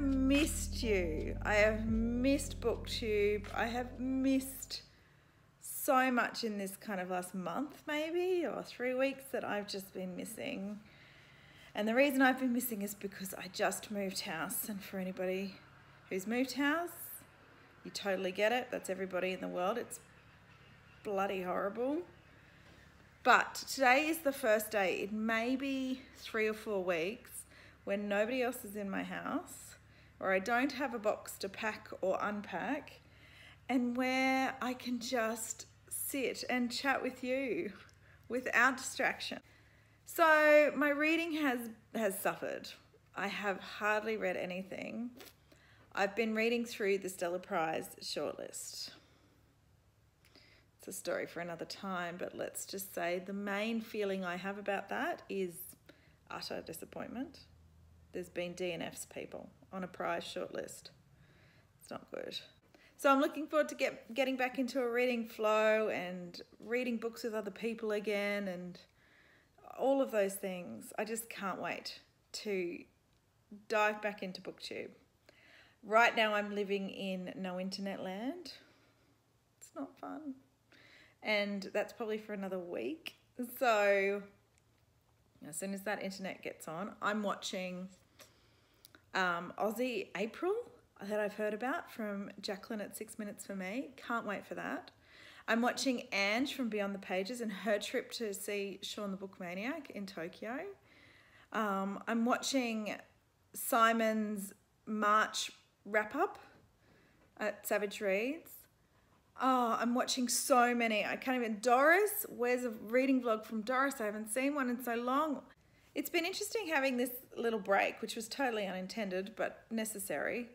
missed you. I have missed BookTube. I have missed so much in this kind of last month maybe, or 3 weeks, that I've just been missing. And the reason I've been missing is because I just moved house. And for anybody who's moved house, you totally get it. That's everybody in the world. It's bloody horrible. But today is the first day in maybe 3 or 4 weeks when nobody else is in my house, or I don't have a box to pack or unpack, and where I can just sit and chat with you without distraction. So my reading has suffered. I have hardly read anything. I've been reading through the Stella Prize shortlist. It's a story for another time, but let's just say the main feeling I have about that is utter disappointment. There's been DNFs, people, on a prize shortlist. It's not good. So I'm looking forward to getting back into a reading flow and reading books with other people again and all of those things. I just can't wait to dive back into BookTube. Right now I'm living in no internet land. It's not fun. And that's probably for another week. So as soon as that internet gets on, I'm watching Aussie April that I've heard about from Jacqueline at 6 Minutes for Me. Can't wait for that. I'm watching Ange from Beyond the Pages and her trip to see Shaun the Bookmaniac in Tokyo. I'm watching Simon's March wrap-up at Savage Reads. Oh, I'm watching so many. I can't even. Doris, where's a reading vlog from Doris? I haven't seen one in so long. It's been interesting having this little break, which was totally unintended but necessary,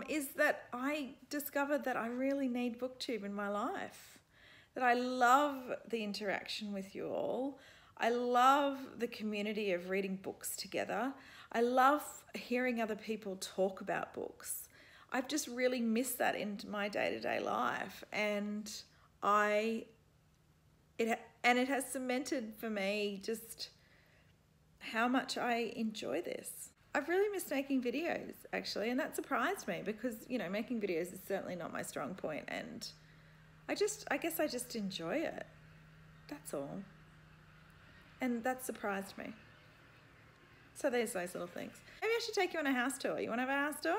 is that I discovered that I really need BookTube in my life, that I love the interaction with you all. I love the community of reading books together. I love hearing other people talk about books. I've just really missed that in my day-to-day life, and it has cemented for me just how much I enjoy this. I've really missed making videos, actually, and that surprised me because, you know, making videos is certainly not my strong point, and I guess I just enjoy it. That's all. And that surprised me. So there's those little things. Maybe I should take you on a house tour. You want to have a house tour?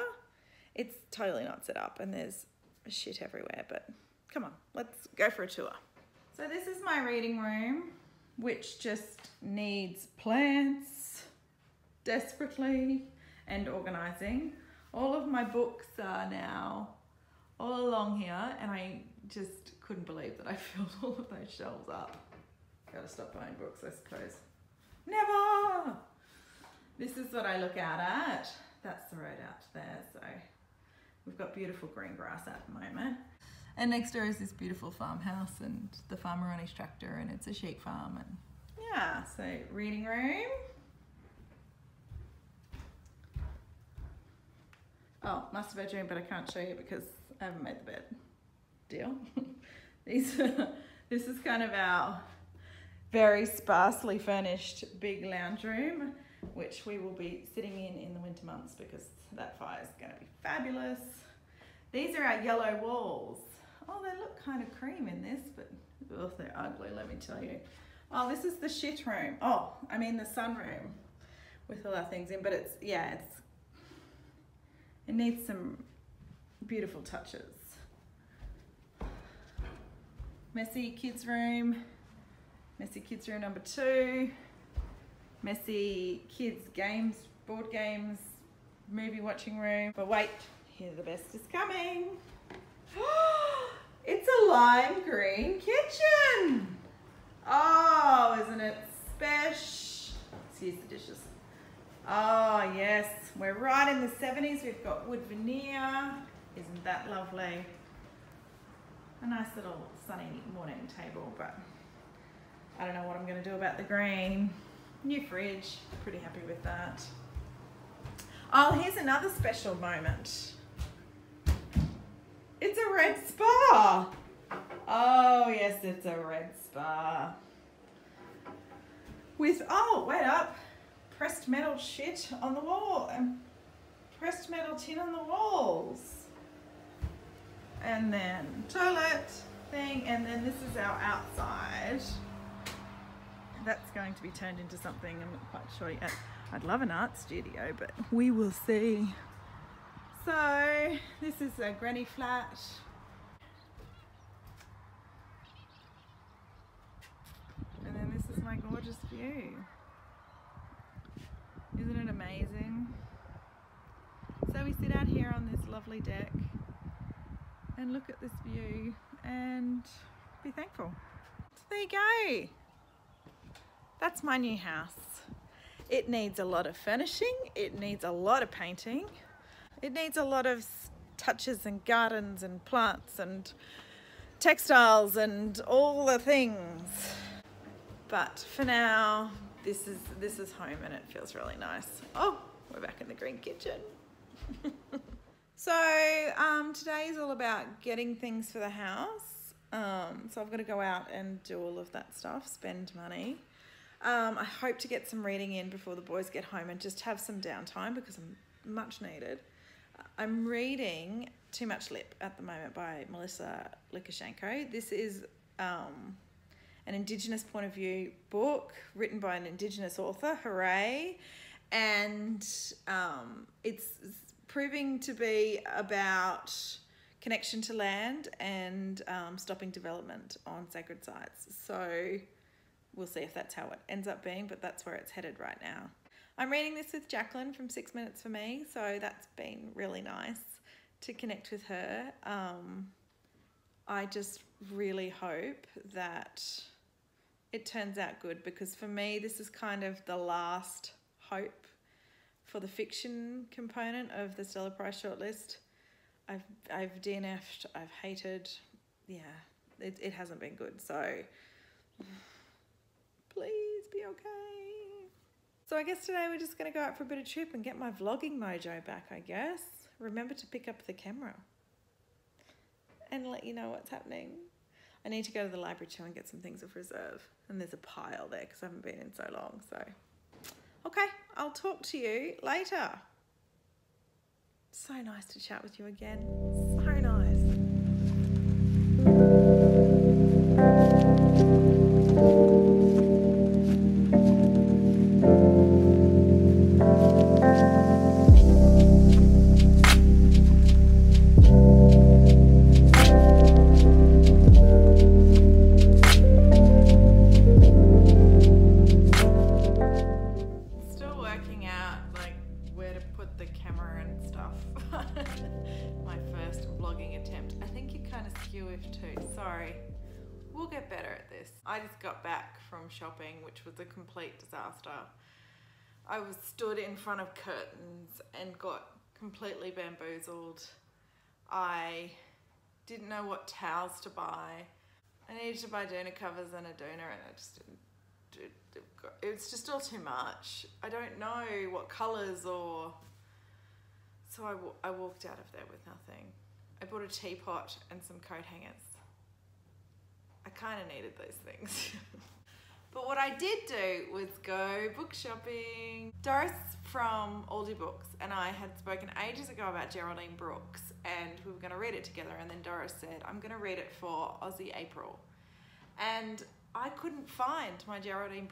It's totally not set up and there's shit everywhere, but come on, let's go for a tour. So this is my reading room, which just needs plants desperately and organising. All of my books are now all along here, and I just couldn't believe that I filled all of those shelves up. Gotta stop buying books, I suppose. Never! This is what I look out at. That's the road out there, so we've got beautiful green grass at the moment. And next door is this beautiful farmhouse and the farmer on his tractor, and it's a sheep farm. And yeah, so reading room. Oh, master bedroom, but I can't show you because I haven't made the bed. Deal? This is kind of our very sparsely furnished big lounge room, which we will be sitting in the winter months because that fire is going to be fabulous. These are our yellow walls. Oh, they look kind of cream in this, but oh, they're ugly, let me tell you. Oh, this is the shit room. Oh, I mean the sun room with all our things in, but it needs some beautiful touches. Messy kids room. Messy kids room number 2. Messy kids games, board games, movie watching room. But wait, here the best is coming. It's a lime green kitchen. Oh, isn't it special? Here's the dishes. Oh yes, we're right in the 70s. We've got wood veneer. Isn't that lovely? A nice little sunny morning table, but I don't know what I'm going to do about the green. New fridge, pretty happy with that. Oh, here's another special moment. It's a red spa. Oh yes, it's a red spa. With, oh, wait up, pressed metal shit on the wall. pressed metal tin on the walls. And then toilet thing, and then this is our outside. That's going to be turned into something I'm not quite sure yet. I'd love an art studio, but we will see. So this is a granny flat. And then this is my gorgeous view. Isn't it amazing? So we sit out here on this lovely deck and look at this view and be thankful. So there you go. That's my new house. It needs a lot of furnishing. It needs a lot of painting. It needs a lot of touches and gardens and plants and textiles and all the things. But for now, this is home and it feels really nice. Oh, we're back in the green kitchen. So today is all about getting things for the house. So I've got to go out and do all of that stuff, spend money. I hope to get some reading in before the boys get home and just have some downtime because I'm much needed. I'm reading Too Much Lip at the moment by Melissa Lukashenko. This is an Indigenous point of view book written by an Indigenous author, hooray. And it's proving to be about connection to land and stopping development on sacred sites. So we'll see if that's how it ends up being, but that's where it's headed right now. I'm reading this with Jacqueline from 6 Minutes for Me, so that's been really nice to connect with her. I just really hope that it turns out good, because for me this is kind of the last hope for the fiction component of the Stella Prize shortlist. I've DNF'd, I've hated, yeah, it hasn't been good, so please be okay. So I guess today we're just going to go out for a bit of trip and get my vlogging mojo back, I guess. Remember to pick up the camera and let you know what's happening. I need to go to the library too and get some things of reserve. And there's a pile there because I haven't been in so long, so. Okay, I'll talk to you later. So nice to chat with you again. So nice. I just got back from shopping, which was a complete disaster. I was stood in front of curtains and got completely bamboozled. I didn't know what towels to buy. I needed to buy doona covers and a doona, and I just didn't. It was just all too much. I don't know what colours or... So I walked out of there with nothing. I bought a teapot and some coat hangers. I kind of needed those things. But what I did do was go book shopping. Doris from Aldi Books and I had spoken ages ago about Geraldine Brooks, and we were going to read it together, and then Doris said, I'm going to read it for Aussie April. And I couldn't find my Geraldine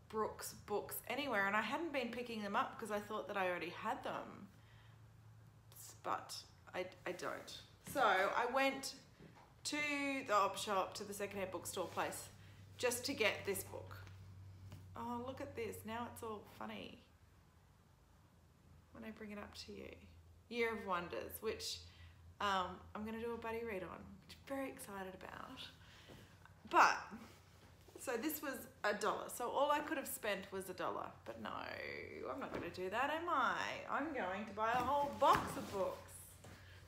Brooks books anywhere, and I hadn't been picking them up because I thought that I already had them. But I don't. So I went to the op shop, to the secondhand bookstore place, just to get this book. Oh, look at this. Now it's all funny when I bring it up to you. Year of Wonders, which I'm going to do a buddy read on, which I'm very excited about. But, so this was $1. So all I could have spent was $1. But no, I'm not going to do that, am I? I'm going to buy a whole box of books.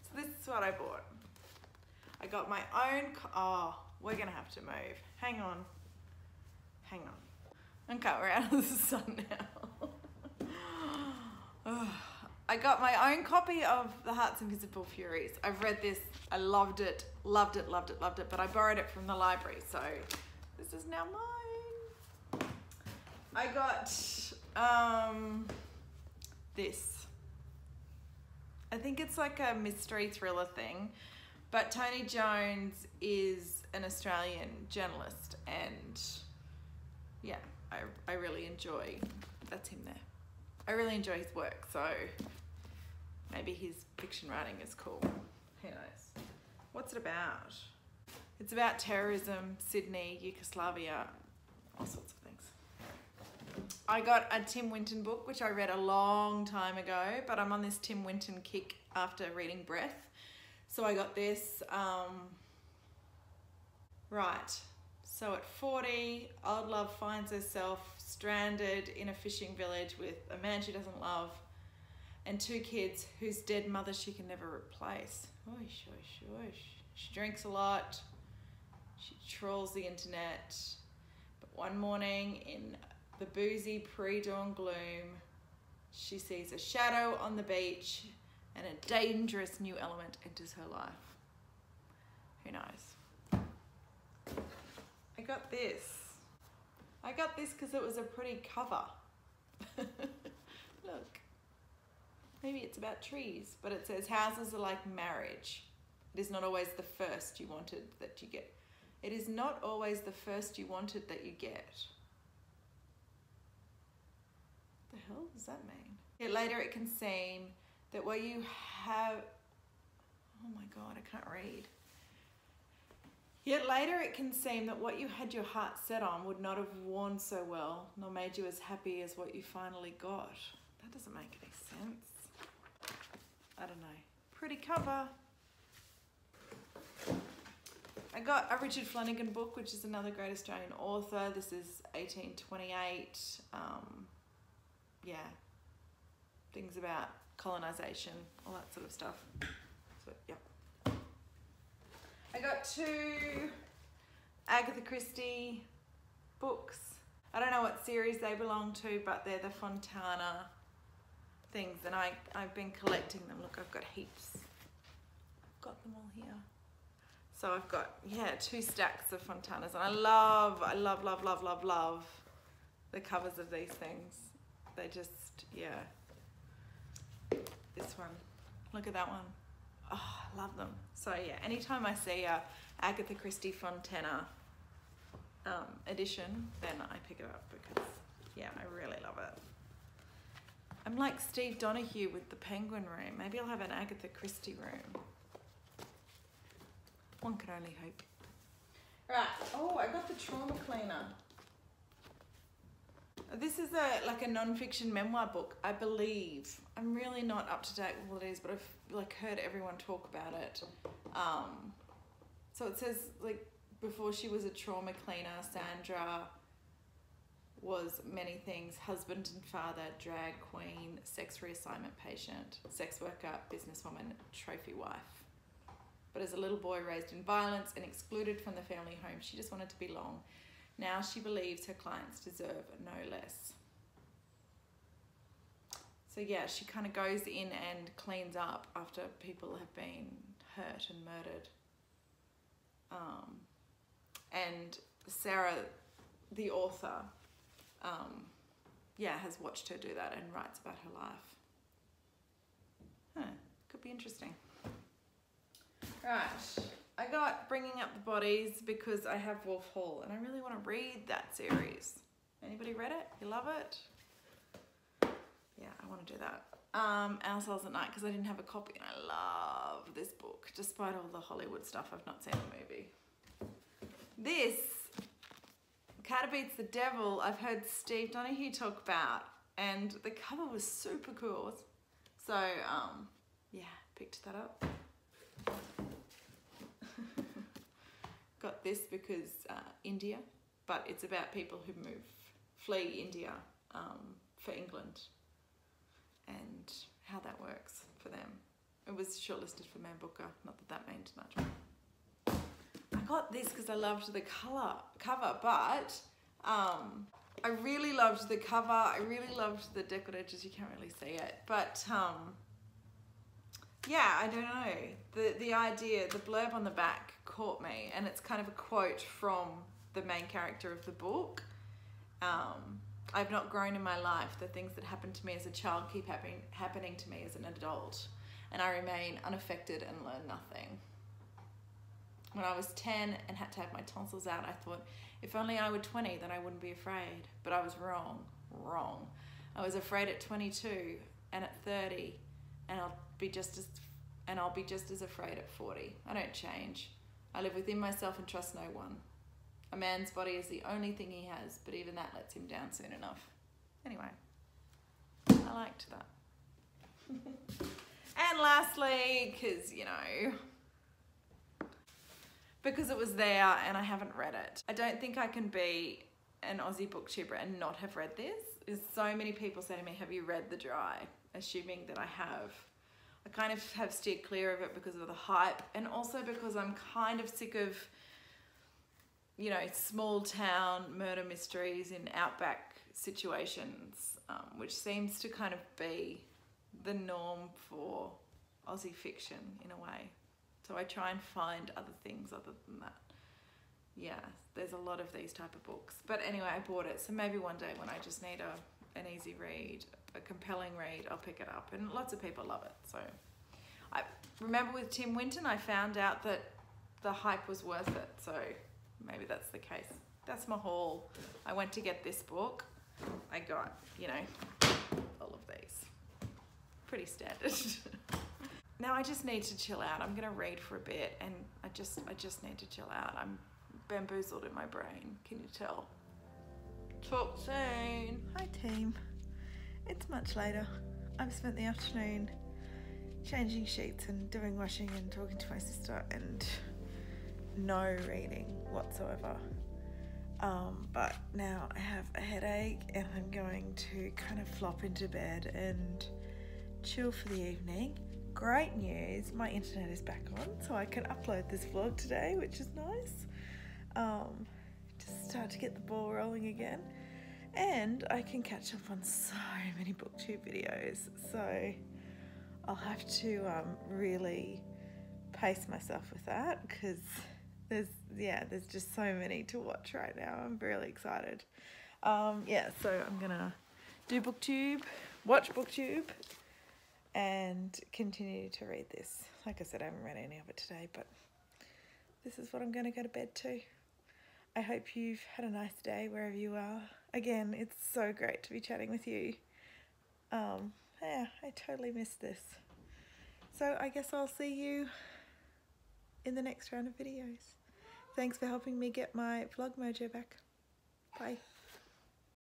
So this is what I bought. I got my own, oh, we're gonna have to move. Hang on. Okay, we're out of the sun now. I got my own copy of The Heart's Invisible Furies. I've read this, I loved it, but I borrowed it from the library, so this is now mine. I got this. I think it's like a mystery thriller thing. But Tony Jones is an Australian journalist, and yeah, I really enjoy, that's him there. I really enjoy his work, so maybe his fiction writing is cool. Who knows? What's it about? It's about terrorism, Sydney, Yugoslavia, all sorts of things. I got a Tim Winton book, which I read a long time ago, but I'm on this Tim Winton kick after reading Breath. So I got this, right. So at 40, old love finds herself stranded in a fishing village with a man she doesn't love and 2 kids whose dead mother she can never replace. Oish, oish, oish. She drinks a lot. She trawls the internet. But one morning in the boozy pre-dawn gloom, she sees a shadow on the beach and a dangerous new element enters her life. Who knows? I got this. I got this because it was a pretty cover. Look. Maybe it's about trees, but it says houses are like marriage. It is not always the first you wanted that you get. It is not always the first you wanted that you get. What the hell does that mean? Yet later it can seem that what you have, oh my God, I can't read. Yet later it can seem that what you had your heart set on would not have worn so well, nor made you as happy as what you finally got. That doesn't make any sense. I don't know. Pretty cover. I got a Richard Flanagan book, which is another great Australian author. This is 1828. Yeah. Things about colonisation, all that sort of stuff. So, yeah. I got 2 Agatha Christie books. I don't know what series they belong to, but they're the Fontana things, and I've been collecting them. Look, I've got heaps. I've got them all here. So I've got, yeah, 2 stacks of Fontanas, and I love the covers of these things. They just, yeah. This one, look at that one. Oh, I love them. So yeah, anytime I see a Agatha Christie Fontana edition, then I pick it up because, yeah, I really love it. I'm like Steve Donahue with the Penguin Room. Maybe I'll have an Agatha Christie room. One can only hope. Right, oh, I got the Trauma Cleaner. This is like a non-fiction memoir book, I believe. I'm really not up to date with what it is, but I've like heard everyone talk about it. So it says, like, before she was a trauma cleaner, Sandra was many things: husband and father, drag queen, sex reassignment patient, sex worker, businesswoman, trophy wife. But as a little boy raised in violence and excluded from the family home, she just wanted to belong. Now she believes her clients deserve no less. So yeah, she kind of goes in and cleans up after people have been hurt and murdered. And Sarah, the author, yeah, has watched her do that and writes about her life. Huh, could be interesting. Right, I got Bringing Up the Bodies because I have Wolf Hall and I really want to read that series. Anybody read it? You love it? Yeah, I want to do that. Our Cells at Night because I didn't have a copy and I love this book despite all the Hollywood stuff. I've not seen the movie. This, Cat Beats the Devil, I've heard Steve Donahue talk about and the cover was super cool. So, yeah, picked that up. Got this because India, but it's about people who flee India for England and how that works for them. It was shortlisted for Man Booker, not that that meant much. I got this because I loved the cover, but I really loved the cover. I really loved the deckled edges. You can't really see it, but yeah, I don't know. The idea, the blurb on the back caught me, and it's kind of a quote from the main character of the book. I've not grown in my life. The things that happened to me as a child keep happening to me as an adult. and I remain unaffected and learn nothing. When I was 10 and had to have my tonsils out, I thought, if only I were 20, then I wouldn't be afraid. But I was wrong. I was afraid at 22 and at 30, and I'll be just as afraid at 40. I don't change. I live within myself and trust no one. A man's body is the only thing he has, but even that lets him down soon enough. Anyway, I liked that. And lastly, because it was there and I haven't read it. I don't think I can be an Aussie booktuber and not have read this. There's so many people say to me, have you read The Dry? Assuming that I have. I kind of have steered clear of it because of the hype, and also because I'm kind of sick of, small town murder mysteries in outback situations, which seems to kind of be the norm for Aussie fiction in a way. So I try and find other things other than that. Yeah, there's a lot of these type of books. But anyway, I bought it. So maybe one day when I just need an easy read, a compelling read, I'll pick it up. And lots of people love it. So I remember with Tim Winton, I found out that the hype was worth it. So maybe that's the case. That's my haul. I went to get this book. I got, all of these. Pretty standard. Now I just need to chill out. I'm gonna read for a bit, and I just need to chill out. I'm bamboozled in my brain. Can you tell? Talk soon. Hi team. It's much later. I've spent the afternoon changing sheets and doing washing and talking to my sister, and no reading whatsoever. But now I have a headache and I'm going to kind of flop into bed and chill for the evening. Great news, my internet is back on, so I can upload this vlog today, which is nice. Just start to get the ball rolling again, and I can catch up on so many booktube videos, so I'll have to really pace myself with that, because there's just so many to watch right now. I'm really excited. So I'm gonna do booktube, watch booktube, and continue to read this. Like I said, I haven't read any of it today, but this is what I'm going to go to bed to. I hope you've had a nice day wherever you are. Again, it's so great to be chatting with you. I totally missed this. So I guess I'll see you in the next round of videos. Thanks for helping me get my vlog mojo back. Bye.